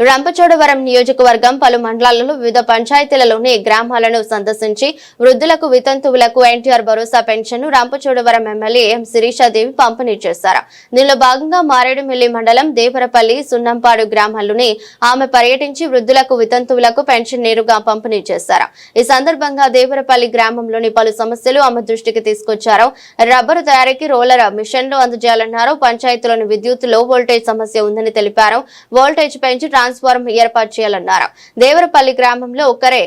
రంపచోడవరం నియోజకవర్గం పలు మండలాలలో వివిధ పంచాయతీలలోని గ్రామాలను సందర్శించి వృద్ధులకు వితంతువులకు ఎన్టీఆర్ భరోసా పెన్షన్ రంపచోడవరం ఎమ్మెల్యే ఎం శిరీషాదేవి పంపిణీ చేశారు. దీనిలో భాగంగా మారేడుమిల్లి మండలం దేవరపల్లి సున్నంపాడు గ్రామాల్లోని ఆమె పర్యటించి వృద్ధులకు వితంతువులకు పెన్షన్ నేరుగా పంపిణీ చేశారు. ఈ సందర్భంగా దేవరపల్లి గ్రామంలోని పలు సమస్యలు ఆమె దృష్టికి తీసుకొచ్చారు. రబ్బరు తయారీకి రోలర్ మిషన్లు అందజేయాలన్నారు. పంచాయతీలోని విద్యుత్ లో వోల్టేజ్ సమస్య ఉందని తెలిపారు. వోల్టేజ్ పెంచి ట్రాన్స్ఫార్మర్ ఏర్పాటు చేయాలన్నారు. దేవరపల్లి గ్రామంలో ఒక్కరే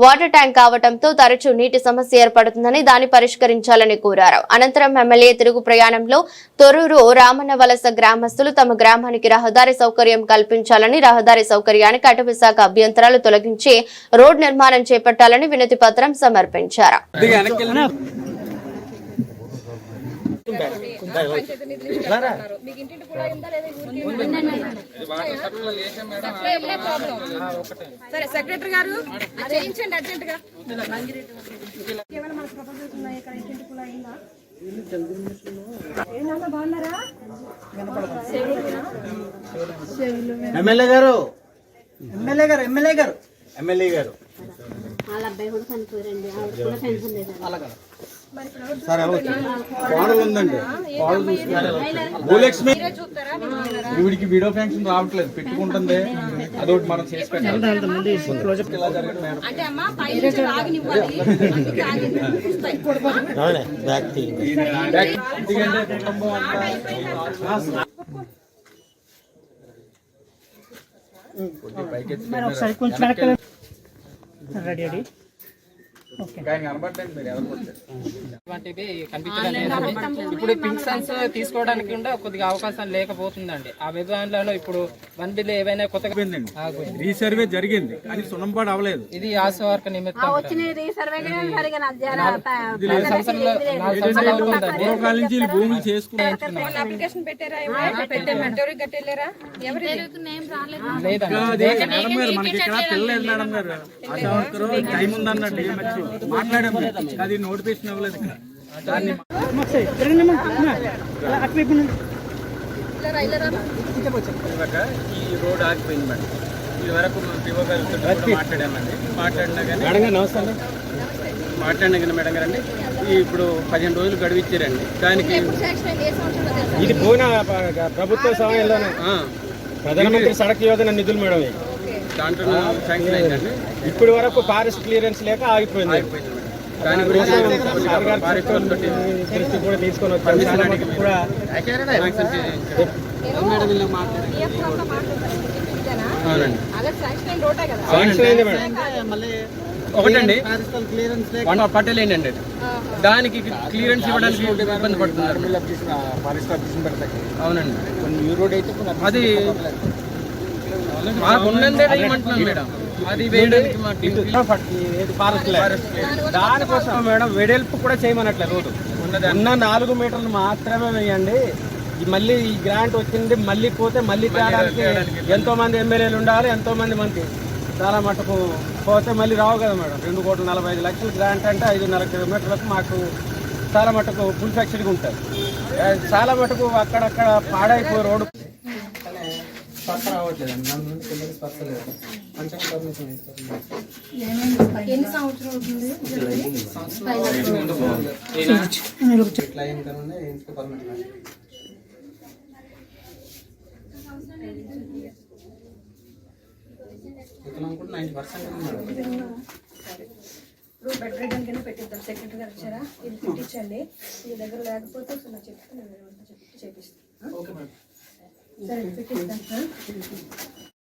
వాటర్ ట్యాంక్ కావడంతో తరచూ నీటి సమస్య ఏర్పడుతుందని దాన్ని పరిష్కరించాలని కోరారు. అనంతరం ఎమ్మెల్యే తిరుగు ప్రయాణంలో తొర్రూరు రామన్న వలస గ్రామస్తులు తమ గ్రామానికి రహదారి సౌకర్యం కల్పించాలని, రహదారి సౌకర్యానికి అటవీ శాఖ అభ్యంతరాలు తొలగించి రోడ్ నిర్మాణం చేపట్టాలని వినతి పత్రం సమర్పించారు. సరే సెక్రటరీ గారు చేయించండి అర్జెంట్ గా. ఎమ్మెల్యే గారు ఎమ్మెల్యే గారు ఎమ్మెల్యే గారు ఎమ్మెల్యే గారు వాళ్ళ అబ్బాయి కూడా చనిపోయారండి. ఆవిడ కూడా పెన్షన్ లేదండి. సార్ కోడలు ఉందండి, కోడలు చూసుకుంటారు. భూలక్ష్మి వీడికి వీడియో పెన్షన్ రావట్లేదు, పెట్టుకుంటుంది. అదొకటి మనం చేసి పెట్టాలి. ఇప్పుడు పింఛన్స్ తీసుకోవడానికి కూడా కొద్దిగా అవకాశం లేకపోతుందండి. ఆ విధానంలో ఇప్పుడు బండిలు ఏవైనా కొత్తగా రీసర్వే జరిగింది, కానీ సున్నంపాడు అవ్వలేదు. ఇది ఆశవర్క నిమిత్తం భూములు చేసుకుని మనకి ఇక్కడ పిల్లలు మేడం గారు ఆశవర్కరు టైం ఉందన్నట్టు మాట్లాడాము, అది నోటిఫికేషన్ ఇవ్వలేదు. దాన్ని ఈ రోడ్ ఆగిపోయింది మేడం. ఇది వరకు పిఓ గారితో మాట్లాడామండి. మాట్లాడినా కానీ మేడం గారండి ఇప్పుడు 15 రోజులు గడువు ఇచ్చారండి. దానికి ఇది పోయిన ప్రభుత్వ సమయంలోనే ప్రధానమంత్రి సడక్ యోజన నిధులు మేడం. దాంట్లో శాంక్షన్ అయిందండి. ఇప్పటి వరకు ఫారెస్ట్ క్లియరెన్స్ లేక ఆగిపోయింది. దాని గురించి దృష్టి కూడా తీసుకొని వచ్చారు కూడా. ఒకటండి పట్టేలు ఏంటండి, దానికి క్లియరెన్స్ ఇవ్వడానికి ఇబ్బంది పడుతున్నారు. అవునండి, అది మాకున్నందే వేయమంటున్నాం మేడం. అది వేయడానికి దానికోసం మేడం వెడల్పు కూడా చేయమనట్లేదు. రోడ్డు ఉన్న 4 మీటర్లు మాత్రమే వేయండి. మళ్ళీ ఈ గ్రాంట్ వచ్చింది, మళ్ళీ పోతే మళ్ళీ తేడానికి ఎంతో మంది ఎమ్మెల్యేలు ఉండాలి, ఎంతో మంది మంత్రి. చాలా మటుకు పోతే మళ్ళీ రావు కదా మేడం. 2,45,00,000 గ్రాంట్ అంటే 5.5 కిలోమీటర్లకు మాకు చాలా మటుకు ఫుల్ ఫ్యాక్చరీగా ఉంటుంది. చాలా మటుకు అక్కడక్కడ పాడైపోయి రోడ్డు స్పర్శ రావట్లేదండి. మన నుండి పిల్లలకి స్పర్శ లేదు. పంచాయతీ పర్మిషన్ ఎన్ని సంవత్సరాలు అవుతుంది? ఇట్లా అయిన కన్నా ఇంటికి పర్మిషన్ ఇక్కడ అనుకుంటే 90% ఇప్పుడు బెడ్ రిటర్న్ కింద పెట్టిద్దాం. సెక్రటరీ గారు వచ్చారా, ఇది పెట్టించండి. మీ దగ్గర లేకపోతే చెప్తే నేను చేపిస్తాను. Okay madam. సరే పెట్టిస్తాను సార్.